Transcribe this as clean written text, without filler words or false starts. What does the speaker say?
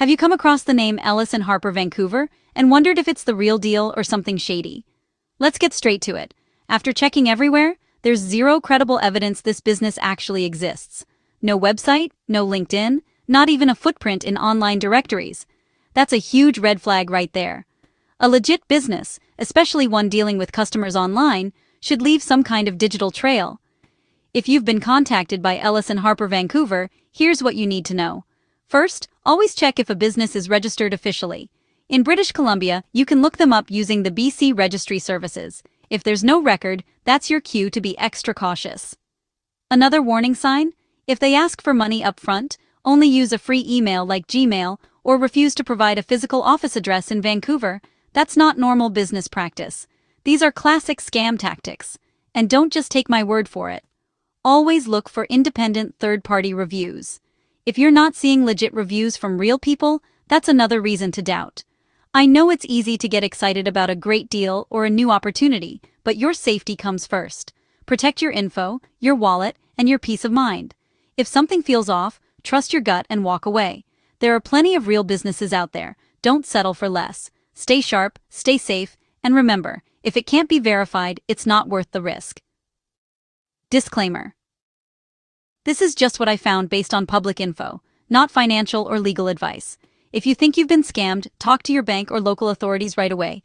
Have you come across the name Ellis and Harper Vancouver and wondered if it's the real deal or something shady? Let's get straight to it. After checking everywhere, there's zero credible evidence this business actually exists. No website, no LinkedIn, not even a footprint in online directories. That's a huge red flag right there. A legit business, especially one dealing with customers online, should leave some kind of digital trail. If you've been contacted by Ellis and Harper Vancouver, here's what you need to know. First, always check if a business is registered officially. In British Columbia, you can look them up using the BC Registry Services. If there's no record, that's your cue to be extra cautious. Another warning sign? If they ask for money up front, only use a free email like Gmail, or refuse to provide a physical office address in Vancouver, that's not normal business practice. These are classic scam tactics. And don't just take my word for it. Always look for independent third-party reviews. If you're not seeing legit reviews from real people, that's another reason to doubt. I know it's easy to get excited about a great deal or a new opportunity, but your safety comes first. Protect your info, your wallet, and your peace of mind. If something feels off, trust your gut and walk away. There are plenty of real businesses out there. Don't settle for less. Stay sharp, stay safe, and remember, if it can't be verified, it's not worth the risk. Disclaimer. This is just what I found based on public info, not financial or legal advice. If you think you've been scammed, talk to your bank or local authorities right away.